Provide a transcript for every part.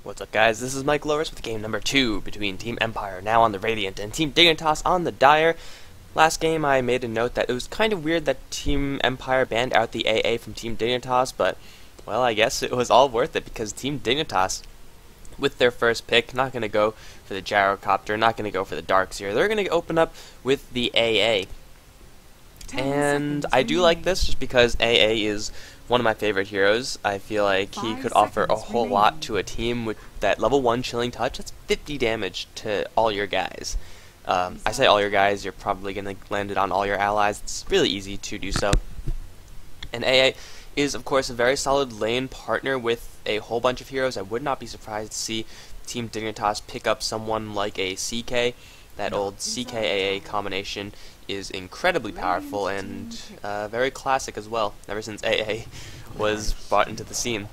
What's up, guys? This is Mike Loris with game number 2 between Team Empire, now on the Radiant, and Team Dignitas on the Dire. Last game I made a note that it was kind of weird that Team Empire banned out the AA from Team Dignitas, but, well, I guess it was all worth it because Team Dignitas, with their first pick, not going to go for the Gyrocopter, not going to go for the Darkseer. They're going to open up with the AA. And I do like this just because AA is one of my favorite heroes. I feel like he could offer a whole lot to a team with that level 1 Chilling Touch. That's 50 damage to all your guys. I say all your guys, you're probably going to land it on all your allies. It's really easy to do so. And AA is, of course, a very solid lane partner with a whole bunch of heroes. I would not be surprised to see Team Dignitas pick up someone like a CK. That old CK-AA combination is incredibly powerful and very classic as well, ever since AA was brought into the scene.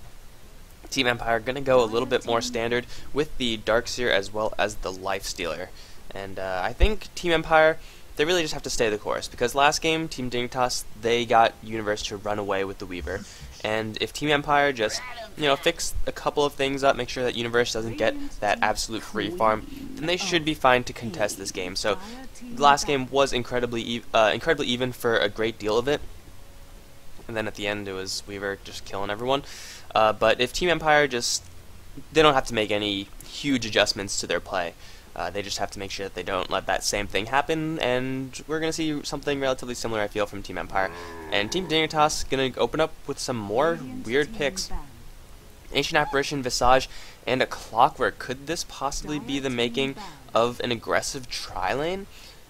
Team Empire going to go a little bit more standard with the Darkseer as well as the Lifestealer. And I think Team Empire, they really just have to stay the course, because last game, Team Dignitas, they got Universe to run away with the Weaver. And if Team Empire just, fix a couple of things up, make sure that Universe doesn't get that absolute free farm, then they should be fine to contest this game. So the last game was incredibly even for a great deal of it, and then at the end it was Weaver just killing everyone. But if Team Empire they don't have to make any huge adjustments to their play. They just have to make sure that they don't let that same thing happen, and we're going to see something relatively similar, I feel, from Team Empire. And Team Dignitas going to open up with some more weird picks. Ancient Apparition, Visage, and a Clockwork. Could this possibly be the making of an aggressive tri-lane?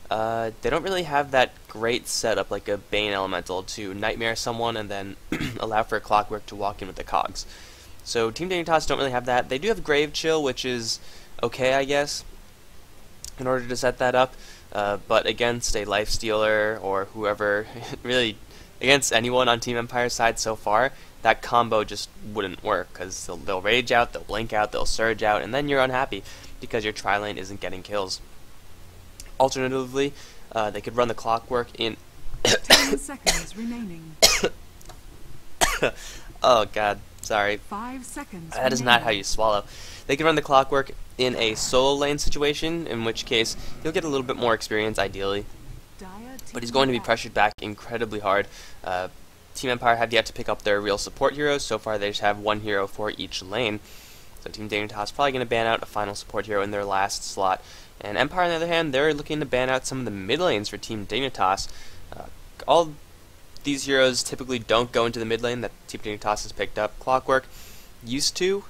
They don't really have that great setup like a Bane Elemental to Nightmare someone and then allow for a Clockwork to walk in with the cogs. So Team Dignitas don't really have that. They do have Grave Chill, which is okay, I guess, in order to set that up, but against a Lifestealer or whoever, really against anyone on Team Empire's side so far, that combo just wouldn't work, because they'll rage out, they'll blink out, they'll surge out, and then you're unhappy because your tri-lane isn't getting kills. Alternatively, they could run the Clockwork in 10 seconds remaining. Oh god, sorry. 5 seconds That is not how you swallow. They can run the Clockwork in a solo lane situation, in which case he'll get a little bit more experience ideally, but he's going to be pressured back incredibly hard. Team Empire have yet to pick up their real support heroes. So far they just have one hero for each lane. So Team Dignitas is probably going to ban out a final support hero in their last slot. And Empire, on the other hand, they're looking to ban out some of the mid lanes for Team Dignitas. All these heroes typically don't go into the mid lane that Team Dignitas has picked up. Clockwork used to.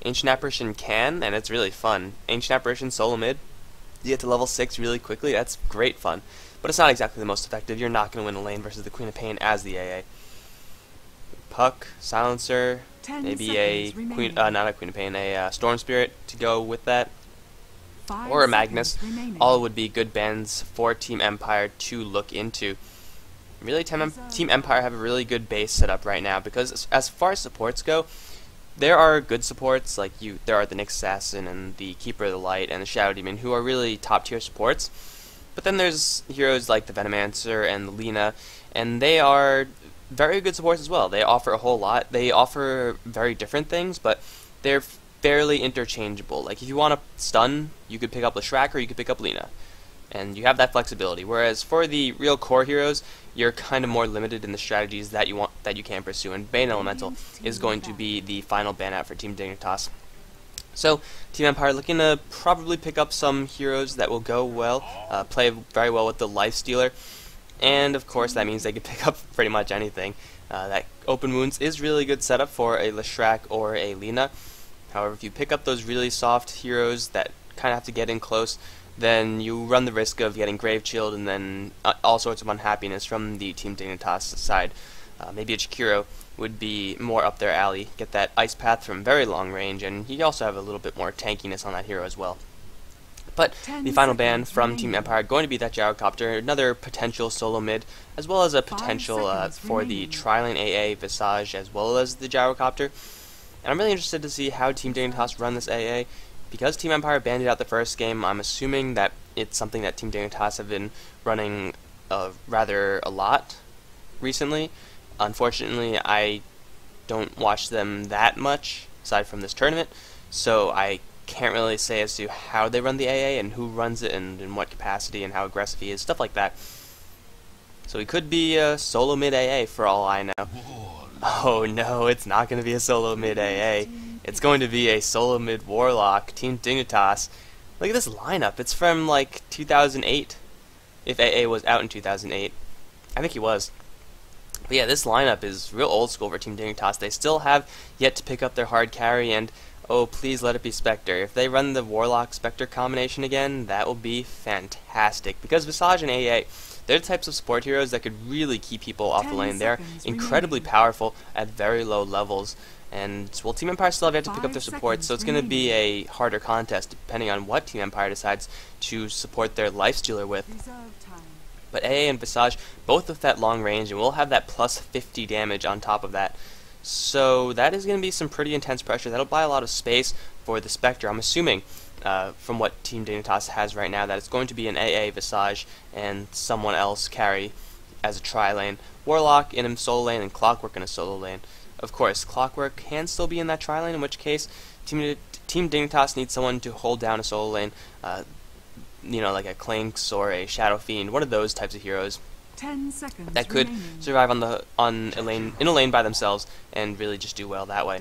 Ancient Apparition can, and it's really fun. Ancient Apparition solo mid, you get to level 6 really quickly, that's great fun. But it's not exactly the most effective. You're not going to win a lane versus the Queen of Pain as the AA. Puck, Silencer, maybe a Queen, not a Queen of Pain, a Storm Spirit to go with that, or a Magnus. All would be good bans for Team Empire to look into. Really, Team Empire have a really good base set up right now, because as far as supports go, there are good supports, like there are the Nyx Assassin and the Keeper of the Light and the Shadow Demon, who are really top tier supports. But then there's heroes like the Venomancer and the Lina, and they are very good supports as well. They offer a whole lot. They offer very different things, but they're fairly interchangeable. Like if you want to stun, you could pick up Leshrac or you could pick up Lina, and you have that flexibility. Whereas for the real core heroes, you're kind of more limited in the strategies that you can pursue, and Bane Elemental is going to be the final ban out for Team Dignitas. So Team Empire looking to probably pick up some heroes that will go well, play very well with the Lifestealer, and of course that means they can pick up pretty much anything. That Open Wounds is really good setup for a Leshrac or a Lina. However, if you pick up those really soft heroes that kind of have to get in close, then you run the risk of getting Grave Chilled and then all sorts of unhappiness from the Team Dignitas side. Maybe a Chikiro would be more up their alley, get that Ice Path from very long range, and you also have a little bit more tankiness on that hero as well. But the final ban from Team Empire going to be that Gyrocopter, another potential solo mid, as well as a potential for the tri-lane AA, Visage, as well as the Gyrocopter. And I'm really interested to see how Team Dignitas run this AA. Because Team Empire banned it out the first game, I'm assuming that it's something that Team Dignitas have been running rather a lot recently. Unfortunately, I don't watch them that much, aside from this tournament, so I can't really say as to how they run the AA and who runs it and in what capacity and how aggressive he is, stuff like that. So he could be a solo mid AA for all I know. Oh no, it's not going to be a solo mid AA. It's going to be a solo mid Warlock, Team Dignitas. Look at this lineup. It's from like 2008. If AA was out in 2008. I think he was. But yeah, this lineup is real old school for Team Dignitas. They still have yet to pick up their hard carry, and oh, please let it be Spectre. If they run the Warlock-Spectre combination again, that will be fantastic. Because Visage and AA, they're the types of support heroes that could really keep people off the lane. They're incredibly powerful at very low levels. And, well, Team Empire still have yet to pick up their support, so it's going to be a harder contest depending on what Team Empire decides to support their Lifestealer with. But AA and Visage, both with that long range, and we'll have that plus 50 damage on top of that. So that is going to be some pretty intense pressure. That'll buy a lot of space for the Spectre. I'm assuming, from what Team Dignitas has right now, that it's going to be an AA, Visage, and someone else carry as a tri-lane. Warlock in a solo lane, and Clockwork in a solo lane. Of course, Clockwork can still be in that tri-lane, in which case Team Dignitas needs someone to hold down a solo lane, you know, like a Clinks or a Shadow Fiend, one of those types of heroes 10 seconds that could remaining. survive in a lane by themselves and really just do well that way.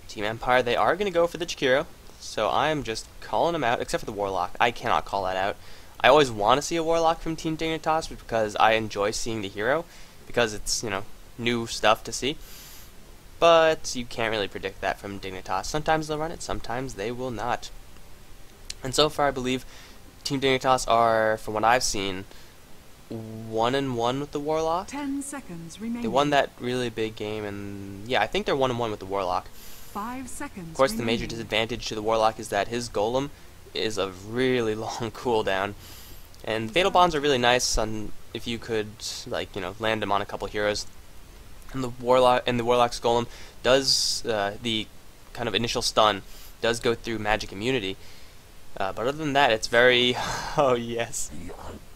Team Empire, they are going to go for the Jakiro, so I'm just calling them out, except for the Warlock. I cannot call that out. I always want to see a Warlock from Team Dignitas because I enjoy seeing the hero, because it's, you know, new stuff to see. But you can't really predict that from Dignitas. Sometimes they'll run it, sometimes they will not. And so far, I believe Team Dignitas are, from what I've seen, 1-1 with the Warlock. 10 seconds remaining. They won that really big game, and yeah, I think they're 1-1 with the Warlock. 5 seconds. Of course, the remaining. major disadvantage to the Warlock is that his Golem is a really long cooldown, and Fatal Bonds are really nice on if you could, like, you know, land them on a couple heroes. And the Warlock's Golem does the kind of initial stun does go through magic immunity. But other than that, it's very... Oh, yes.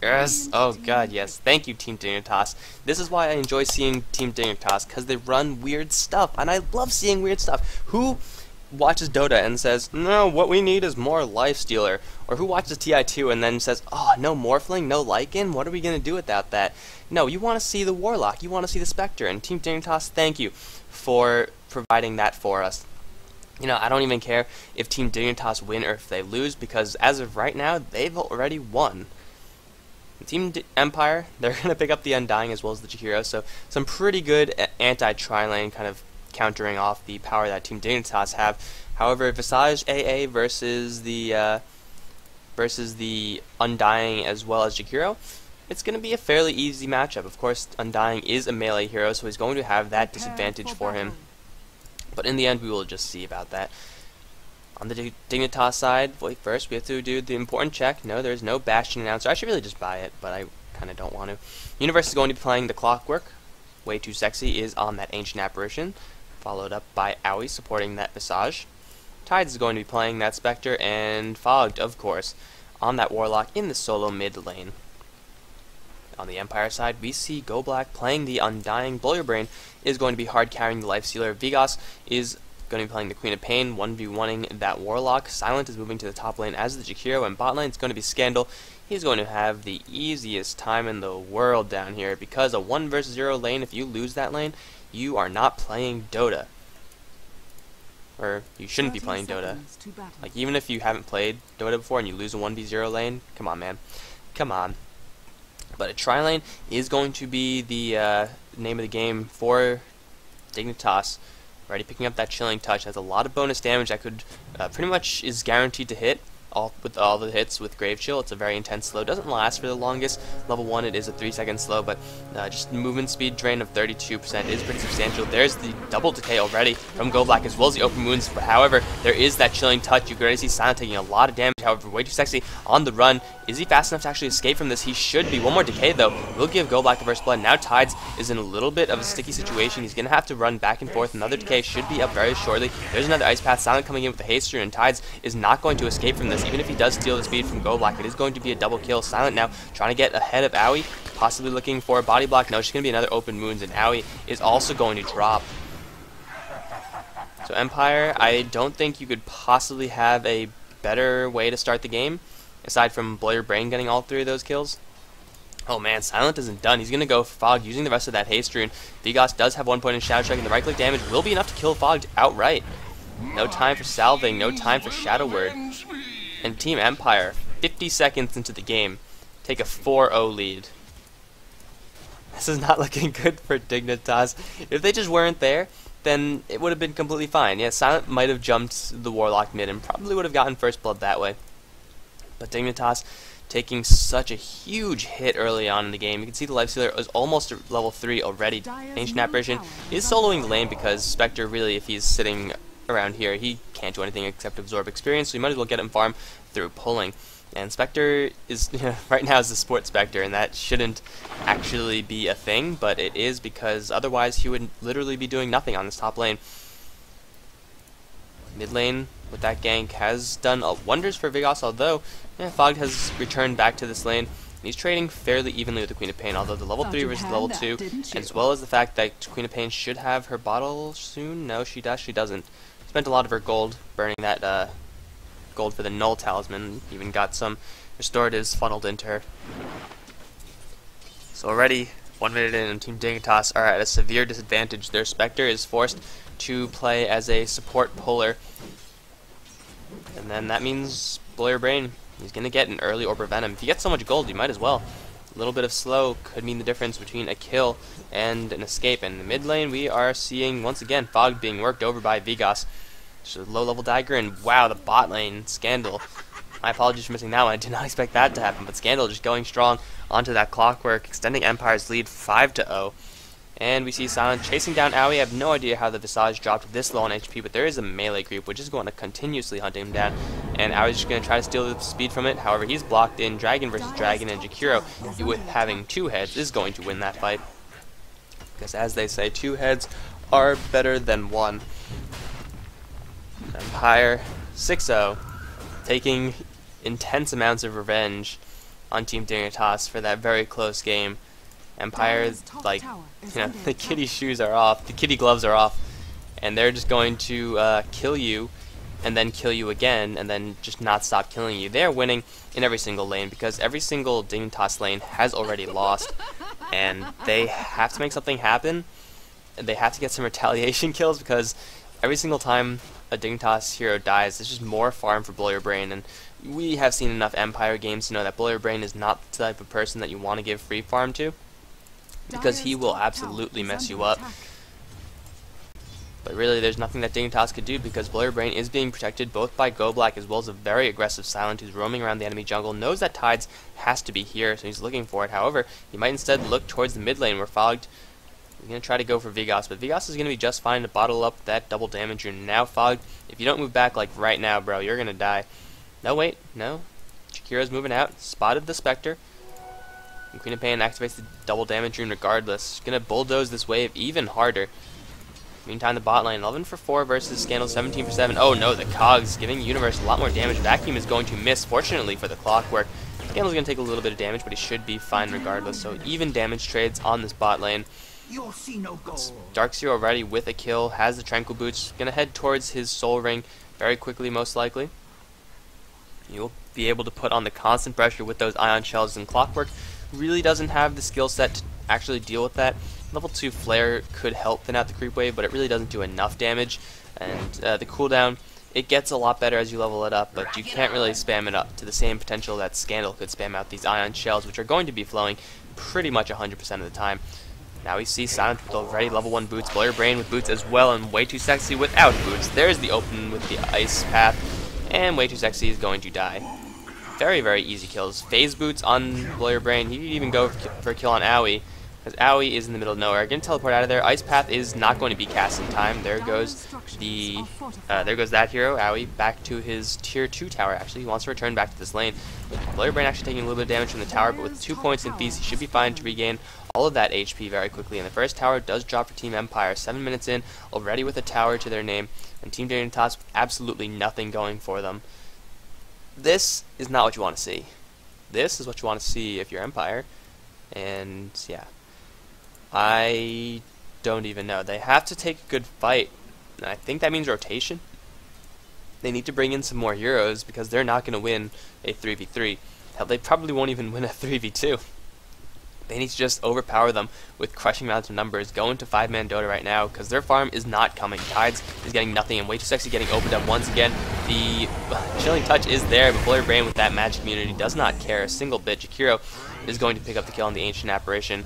Yes! Oh, God, yes. Thank you, Team Dignitas. This is why I enjoy seeing Team Dignitas, because they run weird stuff, and I love seeing weird stuff. Who watches Dota and says, no, what we need is more Lifestealer? Or who watches TI2 and then says, oh, no Morphling, no Lycan? What are we going to do without that? No, you want to see the Warlock, you want to see the Spectre, and Team Dignitas, thank you for providing that for us. You know, I don't even care if Team Dignitas win or if they lose, because as of right now, they've already won. Team Empire, they're going to pick up the Undying as well as the Jakiro, so some pretty good anti-tri-lane kind of countering off the power that Team Dignitas have. However, Visage AA versus the Undying as well as Jakiro, it's going to be a fairly easy matchup. Of course, Undying is a melee hero, so he's going to have that disadvantage for him. But in the end, we will just see about that. On the Dignitas side, wait, first we have to do the important check. No, there's no Bastion announcer. I should really just buy it, but I kind of don't want to. Universe is going to be playing the Clockwork. Way Too Sexy is on that Ancient Apparition, followed up by Owie supporting that Visage. Tides is going to be playing that Spectre, and Fogged, of course, on that Warlock in the solo mid lane. On the Empire side, we see Go Black playing the Undying. Blow Your Brain is going to be hard carrying the Lifestealer. Vigos is going to be playing the Queen of Pain, 1v1ing that Warlock. Silent is moving to the top lane as the Jakiro, and bot lane is going to be Scandal. He's going to have the easiest time in the world down here, because a 1 versus 0 lane, if you lose that lane, you are not playing Dota. Or, you shouldn't be playing Dota. Like, even if you haven't played Dota before and you lose a 1v0 lane, come on, man. Come on. But a tri-lane is going to be the name of the game for Dignitas. Already picking up that Chilling Touch. Has a lot of bonus damage that could pretty much is guaranteed to hit with all the hits with Grave Chill. It's a very intense slow. Doesn't last for the longest. Level 1 it is a 3-second slow, but just movement speed drain of 32% is pretty substantial. There's the double decay already from Go Black as well as the open wounds. But however, there is that Chilling Touch. You can already see Silent taking a lot of damage. However, Way Too Sexy on the run. Is he fast enough to actually escape from this? He should be. One more decay though will give Go Black the first blood. Now Tides is in a little bit of a sticky situation. He's going to have to run back and forth. Another decay should be up very shortly. There's another Ice Path. Silent coming in with the haster, and Tides is not going to escape from this. Even if he does steal the speed from Go Black, it is going to be a double kill. Silent now trying to get ahead of Owie, possibly looking for a body block. No, it's going to be another open wounds, and Owie is also going to drop. So Empire, I don't think you could possibly have a better way to start the game, aside from Blow Your Brain getting all 3 of those kills. Oh man, Silent isn't done. He's going to go for Fog using the rest of that haste rune. Vigas does have 1 point in Shadow Strike, and the right-click damage will be enough to kill Fog outright. No time for salving, no time for Shadow Word. And Team Empire, 50 seconds into the game, take a 4-0 lead. This is not looking good for Dignitas. If they just weren't there, then it would have been completely fine. Yeah, Silent might have jumped the Warlock mid and probably would have gotten first blood that way. But Dignitas taking such a huge hit early on in the game. You can see the Lifestealer is almost at level 3 already. Ancient Apparition is soloing the lane because Spectre really, if he's sitting around here, he can't do anything except absorb experience, so you might as well get him farm through pulling. And Spectre is, right now is the Sport Spectre, and that shouldn't actually be a thing, but it is because otherwise he would literally be doing nothing on this top lane. Mid lane with that gank has done wonders for Vigas, although Fog has returned back to this lane. And he's trading fairly evenly with the Queen of Pain, although the level 3 versus level 2, as well as the fact that Queen of Pain should have her bottle soon. No, she doesn't. Spent a lot of her gold burning that gold for the Null Talisman, even got some restoratives funneled into her. So already 1 minute in and Team Dignitas are at a severe disadvantage. Their Spectre is forced to play as a support puller, and then that means Blow Your Brain. He's going to get an early Orb of Venom. If you get so much gold, you might as well. A little bit of slow could mean the difference between a kill and an escape. And in the mid lane, we are seeing, once again, Fog being worked over by Vigas. Just a low-level dagger, and wow, the bot lane, Scandal. My apologies for missing that one. I did not expect that to happen, but Scandal just going strong onto that Clockwork, extending Empire's lead 5-0. And we see Silent chasing down Owie. I have no idea how the Visage dropped this low on HP, but there is a melee group which is going to continuously hunt him down. And Owie's just going to try to steal the speed from it. However, he's blocked in Dragon versus Dragon, and Jakiro, with having 2 heads, is going to win that fight. Because as they say, 2 heads are better than 1. Empire 6-0, taking intense amounts of revenge on Team Dignitas for that very close game. Empire, like, the kitty shoes are off, the kitty gloves are off, and they're just going to kill you, and then kill you again, and then just not stop killing you. They're winning in every single lane, because every single Dignitas lane has already lost, and they have to make something happen, and they have to get some retaliation kills, because every single time a Dignitas hero dies, there's just more farm for Blow Your Brain, and we have seen enough Empire games to know that Blow Your Brain is not the type of person that you want to give free farm to, because he will absolutely mess you up. But really, there's nothing that Dignitas could do, because Blow Your Brain is being protected both by Go Black as well as a very aggressive Silent who's roaming around the enemy jungle, knows that Tides has to be here, so he's looking for it. However, he might instead look towards the mid lane where Fogged is going to try to go for Vigas, but Vigas is going to be just fine to bottle up that double damage. And now Fogged, if you don't move back like right now, bro, you're going to die. No, wait, no. Shakira's moving out, spotted the Spectre. And Queen of Pain activates the double damage rune regardless. Gonna bulldoze this wave even harder. Meantime, the bot lane, 11 for 4 versus Scandal, 17 for 7. Oh no, the Cogs giving Universe a lot more damage. Vacuum is going to miss, fortunately for the Clockwork. Scandal's gonna take a little bit of damage, but he should be fine regardless. So even damage trades on this bot lane. You'll see no goal. Darkseer already with a kill, has the Tranquil Boots. Gonna head towards his Soul Ring very quickly, most likely. You'll be able to put on the constant pressure with those Ion Shells, and Clockwork really doesn't have the skill set to actually deal with that. Level 2 Flare could help thin out the creep wave, but it really doesn't do enough damage. And the cooldown, it gets a lot better as you level it up, but you can't really spam it up to the same potential that Scandal could spam out these Ion Shells, which are going to be flowing pretty much 100% of the time. Now we see Silent with already level 1 boots, Blow Your Brain with boots as well, and Way Too Sexy without boots. There's the open with the Ice Path, and Way Too Sexy is going to die. Very, very easy kills. Phase boots on Blow Your Brain. He could even go for a kill on Owie, because Owie is in the middle of nowhere. Gonna teleport out of there. Ice Path is not going to be cast in time. There goes that hero, Owie, back to his tier 2 tower. Actually, he wants to return back to this lane. Blow Your Brain actually taking a little bit of damage from the tower, but with 2 points in Feast, he should be fine to regain all of that HP very quickly. And the first tower does drop for Team Empire. 7 minutes in, already with a tower to their name, and Team Dignitas absolutely nothing going for them. This is not what you want to see. This is what you want to see if you're Empire. And yeah, I don't even know. They have to take a good fight And I think that means rotation. They need to bring in some more heroes because they're not going to win a 3v3. Hell, they probably won't even win a 3v2. They need to just overpower them with crushing amounts of numbers. Go into 5-man Dota right now because their farm is not coming. Tides is getting nothing, and Way Too Sexy getting opened up once again. The chilling touch is there, but Blurry Brain with that magic immunity does not care a single bit. Jakiro is going to pick up the kill on the Ancient Apparition,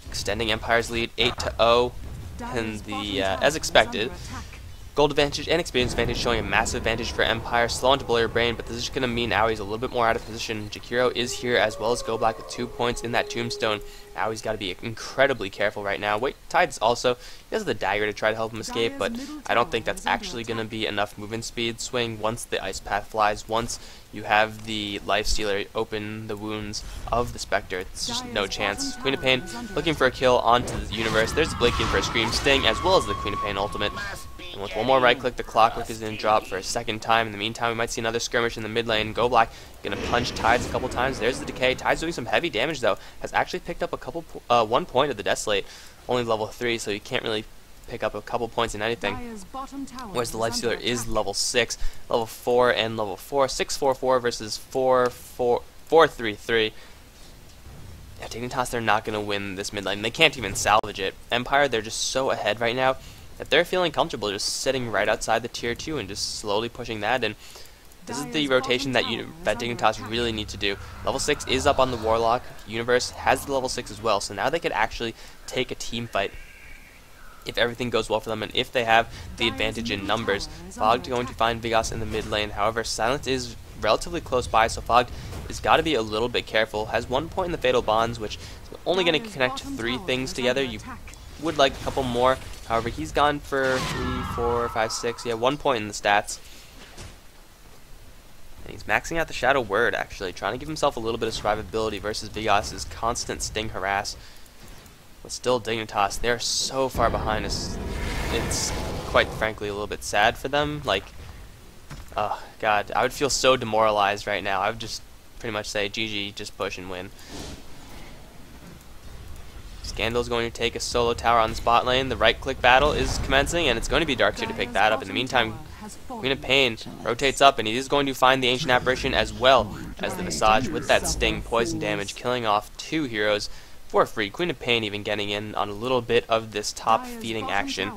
extending Empire's lead 8-0. And as expected, gold advantage and experience advantage showing a massive advantage for Empire. Slow onto Blurry Brain, but this is going to mean Aui's a little bit more out of position. Jakiro is here as well as Go Black with 2 points in that tombstone. Aui's got to be incredibly careful right now. Wait, Tides also, he has the dagger to try to help him escape, but I don't think that's actually going to be enough movement speed swing once the Ice Path flies. Once you have the Lifestealer open the wounds of the Spectre, it's just no chance. Queen of Pain looking for a kill onto the universe. There's Blinking for a Scream Sting as well as the Queen of Pain ultimate. And with one more right click, the Clockwork is going to drop for a second time. In the meantime, we might see another skirmish in the mid lane. Go Black going to punch Tides a couple times. There's the decay. Tides doing some heavy damage though. Has actually picked up a couple 1 point of the Desolate. Only level 3, so you can't really pick up a couple points in anything. Whereas the Lifestealer is level 6, level 4, and level 4. 6-4-4 versus 4-3-3. Yeah, Dignitas, they're not going to win this mid lane. They can't even salvage it. Empire, they're just so ahead right now that they're feeling comfortable just sitting right outside the tier 2 and just slowly pushing that. And this is the rotation that Dignitas really need to do. Level 6 is up on the Warlock. Universe has the level 6 as well, so now they could actually take a team fight if everything goes well for them and if they have the advantage in numbers. Fogged going to find Vigas in the mid lane. However, Silence is relatively close by, so Fogged has got to be a little bit careful. Has 1 point in the Fatal Bonds, which is only going to connect 3 things together. You would like a couple more. However, he's gone for 3, 4, 5, 6. Yeah, 1 point in the stats. And he's maxing out the Shadow Word, actually, trying to give himself a little bit of survivability versus Vigas's constant Sting Harass. But still, Dignitas, they're so far behind us. It's quite frankly a little bit sad for them. Like, oh god, I would feel so demoralized right now. I would just pretty much say, GG, just push and win. Scandal's going to take a solo tower on the spot lane. The right-click battle is commencing, and it's going to be Darkseer to pick that up. In the meantime, Queen of Pain rotates up, and he is going to find the Ancient Apparition as well as the Visage with that Sting poison damage, killing off 2 heroes for free. Queen of Pain even getting in on a little bit of this top-feeding action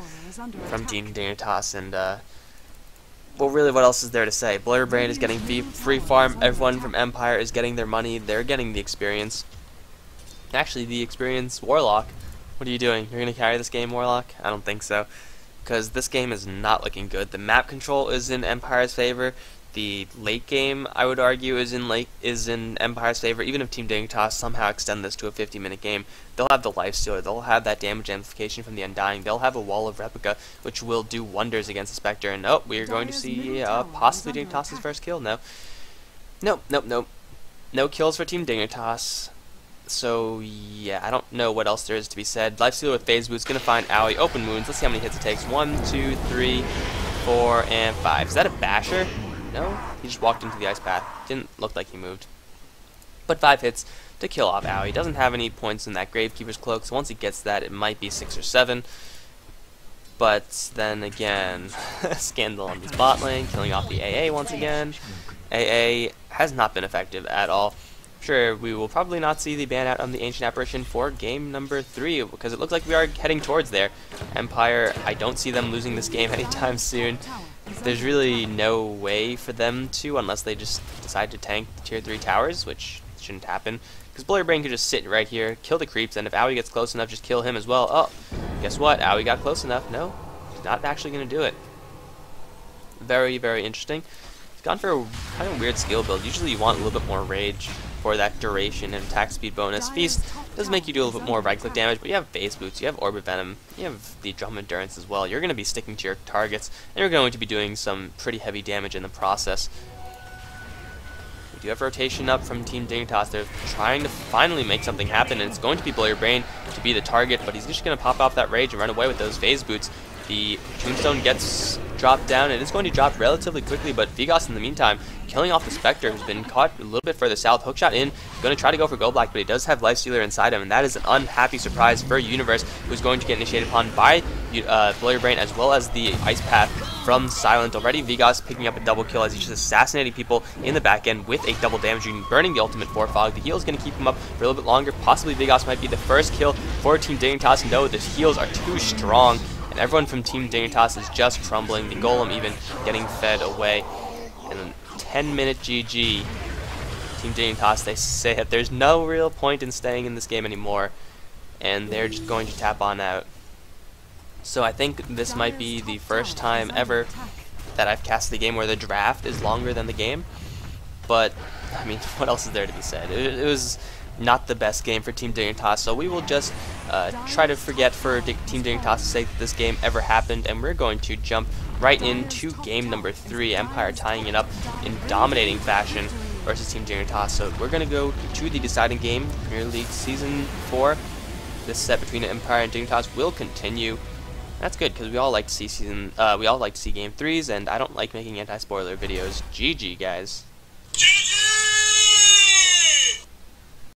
from Team Dignitas, and well, really, what else is there to say? Blurry Brain is getting free farm. Everyone from Empire is getting their money. They're getting the experience. Actually, the experienced Warlock. What are you doing? You're going to carry this game, Warlock? I don't think so, because this game is not looking good. The map control is in Empire's favor. The late game, I would argue, is in Empire's favor. Even if Team Dignitas somehow extend this to a 50-minute game, they'll have the Lifestealer, they'll have that damage amplification from the Undying, they'll have a Wall of Replica, which will do wonders against the Spectre. And oh, we're going to see possibly Dignitas' first kill. No. Nope. No kills for Team Dignitas. So, yeah, I don't know what else there is to be said. Lifestealer with Phase Boot's going to find Aoi. Open wounds. Let's see how many hits it takes. 1, 2, 3, 4, and 5. Is that a basher? No? He just walked into the Ice Path. Didn't look like he moved. But 5 hits to kill off Aoi. Doesn't have any points in that Gravekeeper's Cloak, so once he gets that, it might be 6 or 7. But then again, Scandal on the bot lane, killing off the AA once again. AA has not been effective at all. Sure, we will probably not see the ban out on the Ancient Apparition for game number 3, because it looks like we are heading towards there. Empire, I don't see them losing this game anytime soon. There's really no way for them to, unless they just decide to tank the tier 3 towers, which shouldn't happen. Because Blurry Brain could just sit right here, kill the creeps, and if Aoi gets close enough, just kill him as well. Oh, guess what? Aoi got close enough. No, he's not actually going to do it. Very, very interesting. He's gone for a kind of weird skill build. Usually you want a little bit more rage for that duration and attack speed bonus. Feast does make you do a little bit more right-click damage, but you have Phase Boots, you have Orb of Venom, you have the Drum Endurance as well. You're going to be sticking to your targets, and you're going to be doing some pretty heavy damage in the process. We do have rotation up from Team Dignitas. They're trying to finally make something happen, and it's going to be Blurry Brain to be the target, but he's just going to pop off that rage and run away with those Phase Boots. The Tombstone gets dropped down, and it's going to drop relatively quickly, but Vigos in the meantime, killing off the Spectre, who's been caught a little bit further south. Hookshot in, going to try to go for Go Black, but he does have Lifestealer inside him, and that is an unhappy surprise for Universe, who's going to get initiated upon by Blow Your Brain, as well as the Ice Path from Silent. Already Vigos picking up a double kill as he's just assassinating people in the back end with a double damaging, burning the ultimate for Fog. The heal is going to keep him up for a little bit longer. Possibly Vigos might be the first kill for Team Dignitas. No, the heals are too strong, and everyone from Team Dignitas is just crumbling. The Golem even getting fed away. And then 10-minute GG. Team Dignitas, they say that there's no real point in staying in this game anymore, and they're just going to tap on out. So I think this might be the first time ever that I've casted a game where the draft is longer than the game. But, I mean, what else is there to be said? It was not the best game for Team Dignitas, so we will just try to forget for Team Dignitas' sake that this game ever happened, and we're going to jump right into game number 3, Empire tying it up in dominating fashion versus Team Dignitas. So we're going to go to the deciding game, Premier League Season 4. This set between Empire and Dignitas will continue. That's good, because we all like to see game 3s, and I don't like making anti-spoiler videos. GG, guys.